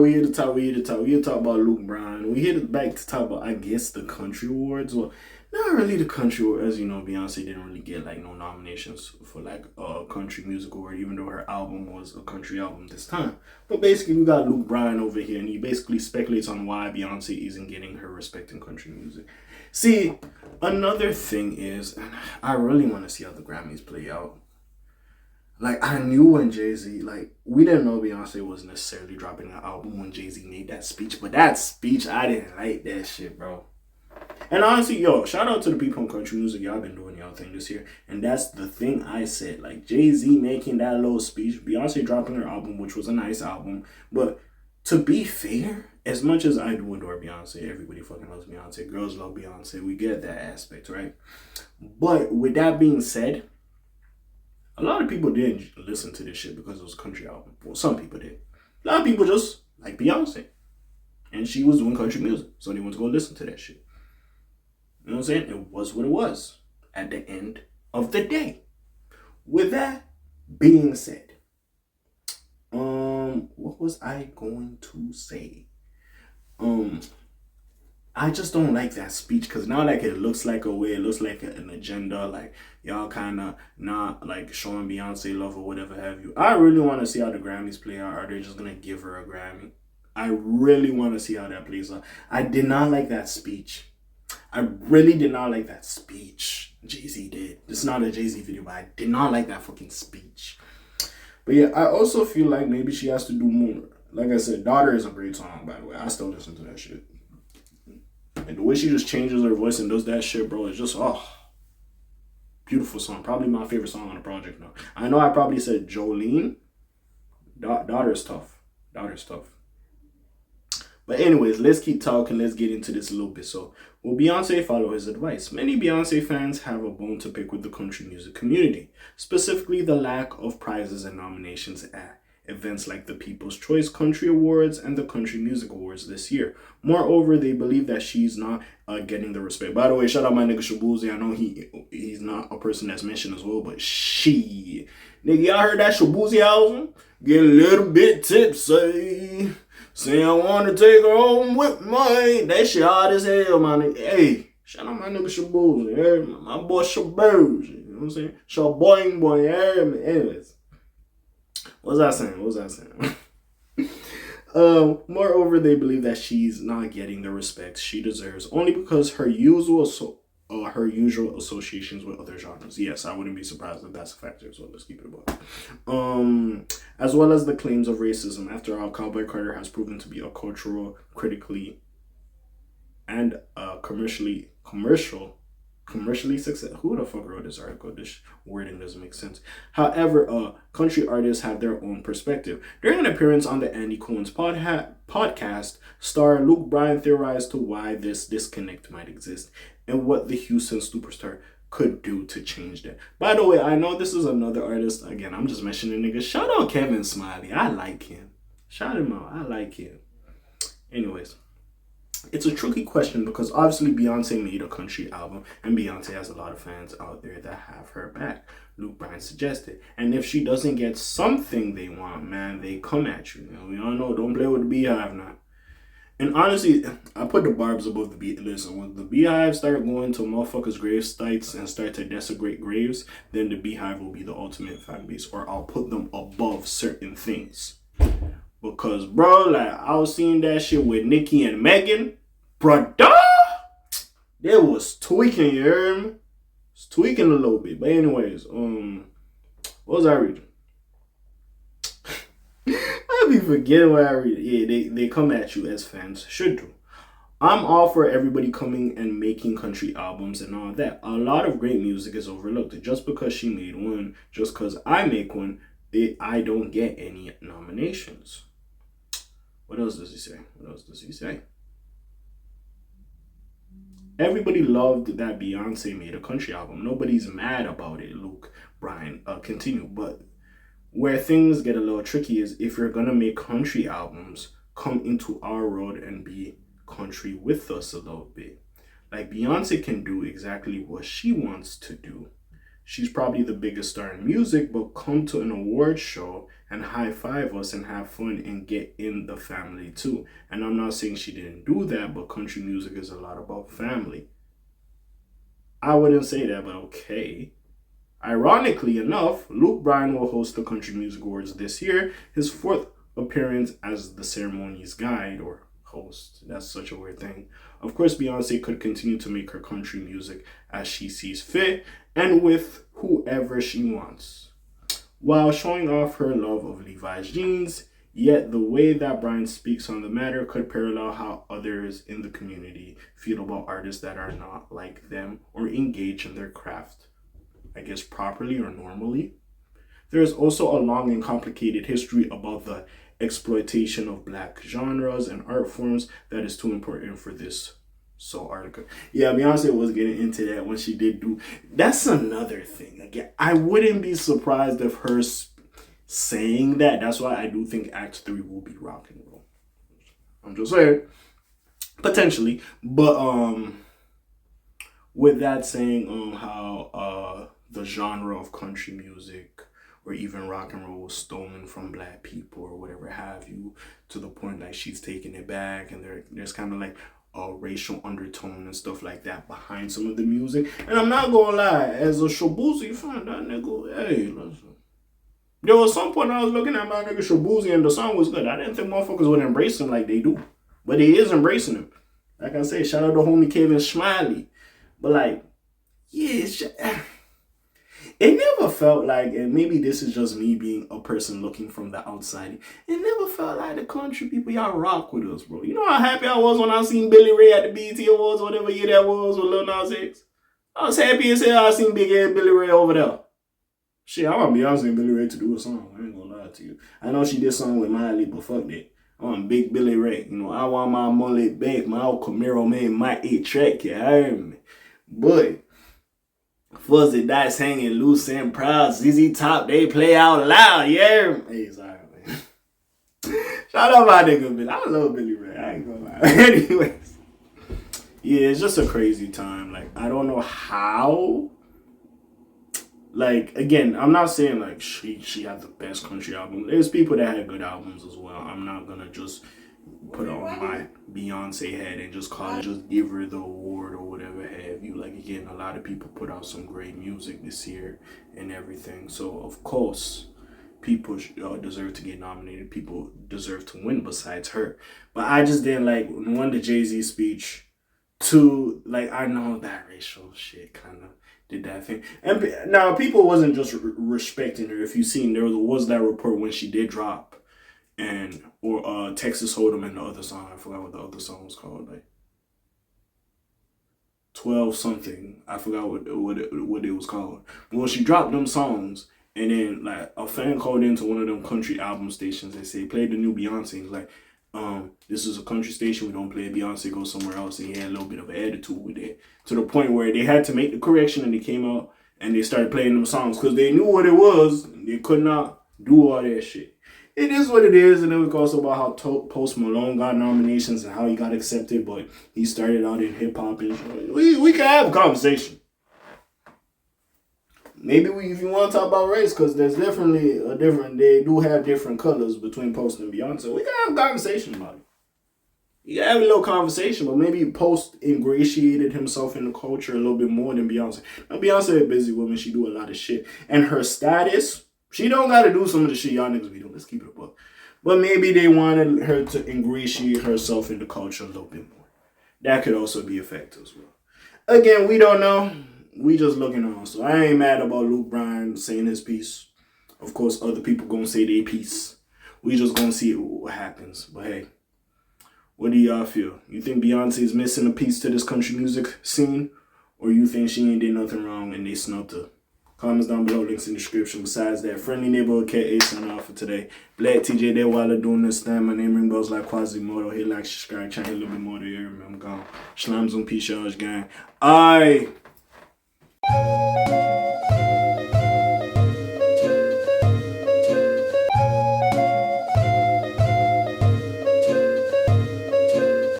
we here to talk. We here to talk. We here to talk about Luke Bryan. We here to back to talk about, I guess, the country awards. Well, not really the country award. As you know, Beyonce didn't really get like no nominations for like a country music award, even though her album was a country album this time. But basically, we got Luke Bryan over here, and he basically speculates on why Beyonce isn't getting her respect in country music. See, another thing is, and I really want to see how the Grammys play out. Like, I knew when Jay-Z, like, we didn't know Beyonce was necessarily dropping an album when Jay-Z made that speech. But that speech, I didn't like that shit, bro. And honestly, yo, shout out to the people in country music. Y'all been doing y'all thing this year. And that's the thing I said. Like, Jay-Z making that little speech, Beyonce dropping her album, which was a nice album. But to be fair, as much as I do adore Beyonce, everybody fucking loves Beyonce. Girls love Beyonce. We get that aspect, right? But with that being said, a lot of people didn't listen to this shit because it was a country album. Well, some people did. A lot of people just like Beyonce. And she was doing country music. So they went to go listen to that shit. You know what I'm saying? It was what it was at the end of the day. With that being said, what was I going to say? I just don't like that speech because now like it looks like a way, it looks like an agenda, like y'all kind of not like showing Beyonce love or whatever have you. I really want to see how the Grammys play out. Are they just going to give her a Grammy? I really want to see how that plays out. I did not like that speech. I really did not like that speech Jay-Z did. This is not a Jay-Z video, but I did not like that fucking speech. But yeah, I also feel like maybe she has to do more. Like I said, Daughter is a great song, by the way. I still listen to that shit. And the way she just changes her voice and does that shit, bro, it's just, beautiful song. Probably my favorite song on the project now. I know I probably said Jolene. Daughter is tough. Daughter's tough. But anyways, let's keep talking. Let's get into this a little bit. So, will Beyonce follow his advice? Many Beyonce fans have a bone to pick with the country music community, specifically the lack of prizes and nominations at events like the People's Choice Country Awards and the Country Music Awards this year. Moreover, they believe that she's not getting the respect. By the way, shout out my nigga Shabuzi. I know he's not a person that's mentioned as well, but she. Nigga, y'all heard that Shabuzi album? Get a little bit tipsy. Say I want to take her home with me. That shit hard as hell, my nigga. Hey, shout out my nigga Shabuzi. Yeah? My boy Shabuzi. You know what I'm saying? Shaboing boy. Yeah, man. Anyways. What was I saying? Moreover, they believe that she's not getting the respect she deserves only because her usual associations with other genres. Yes, I wouldn't be surprised if that's a factor as well. Let's keep it above. As well as the claims of racism. After all, Cowboy Carter has proven to be a cultural, critically, and commercially successful. Who the fuck wrote this article? This wording doesn't make sense. However, country artists have their own perspective. During an appearance on the Andy Cohen's podcast, star Luke Bryan theorized to why this disconnect might exist and what the Houston superstar could do to change that. By the way, I know this is another artist. Again, I'm just mentioning niggas. Shout out Kevin Smiley. I like him. Shout him out. I like him. Anyways. It's a tricky question because obviously Beyonce made a country album and Beyonce has a lot of fans out there that have her back. Luke Bryan suggested. And if she doesn't get something they want, man, they come at you. You know, we all know, don't play with the Beehive now. And honestly, I put the barbs above the Beehive. Listen, when the Beehive start going to motherfuckers' grave sites and start to desecrate graves, then the Beehive will be the ultimate fan base, or I'll put them above certain things. Because, bro, like, I was seeing that shit with Nicki and Megan. Brother! They was tweaking, you heard me? It's tweaking a little bit. But anyways, what was I reading? I be forgetting what I read. Yeah, they come at you as fans should do. I'm all for everybody coming and making country albums and all that. A lot of great music is overlooked. Just because she made one, just because I make one, I don't get any nominations. What else does he say? Everybody loved that Beyonce made a country album. Nobody's mad about it, Luke Bryan continued. But where things get a little tricky is if you're going to make country albums, come into our world and be country with us a little bit. Like, Beyonce can do exactly what she wants to do she's probably the biggest star in music, but come to an award show and high five us and have fun and get in the family too. And I'm not saying she didn't do that, but country music is a lot about family. I wouldn't say that, but okay. Ironically enough, Luke Bryan will host the Country Music Awards this year, his fourth appearance as the ceremony's guide or host. That's such a weird thing. Of course, Beyonce could continue to make her country music as she sees fit and with whoever she wants, while showing off her love of Levi's jeans. Yet the way that Bryan speaks on the matter could parallel how others in the community feel about artists that are not like them or engage in their craft, I guess, properly or normally. There is also a long and complicated history about the exploitation of black genres and art forms that is too important for this article. Yeah, Beyonce was getting into that when she did do. That's another thing. Again, I wouldn't be surprised if her saying that. That's why I do think Act 3 will be rock and roll. I'm just saying. Potentially. But with that saying, how the genre of country music or even rock and roll was stolen from black people or whatever have you, to the point like she's taking it back, and there's kind of like a racial undertone and stuff like that behind some of the music. And I'm not gonna lie, as a Shabuzi fan, that nigga, hey, listen. There was some point I was looking at my nigga Shabuzi and the song was good. I didn't think motherfuckers would embrace him like they do. But he is embracing him. Like I say, shout out to homie Kevin Smiley. But like, yeah, it's just, it never felt like, and maybe this is just me being a person looking from the outside, it never felt like the country people, y'all rock with us, bro. You know how happy I was when I seen Billy Ray at the BET Awards, whatever year that was with Lil Nas X? I was happy as hell I seen Big Ed Billy Ray over there. Shit, I want Beyonce and Billy Ray to do a song. I ain't gonna lie to you. I know she did a song with Miley, but fuck that. I want Big Billy Ray. You know, I want my mullet back. My old Camaro man might eat track, you heard me? But Fuzzy Dice hanging loose and proud. ZZ Top, they play out loud, yeah. Hey, sorry, man. Shout out my nigga Billy. I love Billy Ray. I ain't gonna lie. Anyways, yeah, it's just a crazy time. Like, I don't know how. Like, again, I'm not saying like she had the best country album. There's people that had good albums as well. I'm not gonna just put on my Beyonce head and just call it, just give her the award or whatever have you. Like, again, a lot of people put out some great music this year and everything. So of course, people deserve to get nominated. People deserve to win besides her. But I just didn't like, one, the Jay-Z speech. Two, like, I know that racial shit kind of did that thing. And now people wasn't just respecting her. If you seen, there was that report when she did drop, and or Texas Hold'em and the other song, I forgot what the other song was called, like 12 something. I forgot what it was called. But when she dropped them songs, and then like a fan called into one of them country album stations and say, play the new Beyonce. He's like, this is a country station, we don't play Beyonce, go somewhere else. And he had a little bit of an attitude with it, to the point where they had to make the correction, and they came out and they started playing them songs because they knew what it was. They could not do all that shit. It is what it is. And it was also about how Post Malone got nominations and how he got accepted, but he started out in hip hop, and we can have a conversation. Maybe if you want to talk about race, because there's definitely they do have different colors between Post and Beyonce. We can have a conversation about it. You can have a little conversation, but maybe Post ingratiated himself in the culture a little bit more than Beyonce. Now, Beyonce a busy woman. She do a lot of shit. And her status, she don't got to do some of the shit y'all niggas be doing. Let's keep it a buck. But maybe they wanted her to ingratiate herself in the culture a little bit more. That could also be a factor as well. Again, we don't know. We just looking on. So I ain't mad about Luke Bryan saying his piece. Of course, other people gonna say their piece. We just gonna see what happens. But hey, what do y'all feel? You think Beyonce is missing a piece to this country music scene? Or you think she ain't did nothing wrong and they snubbed her? Comments down below, links in the description. Besides that, friendly neighborhood cat A signing off for today. Black TJ there while doing this thing. My name ring bells like Quasimodo. Hit like, subscribe, try a little bit more to hear me. I'm gone. Slimes on P-Charge gang. Aye.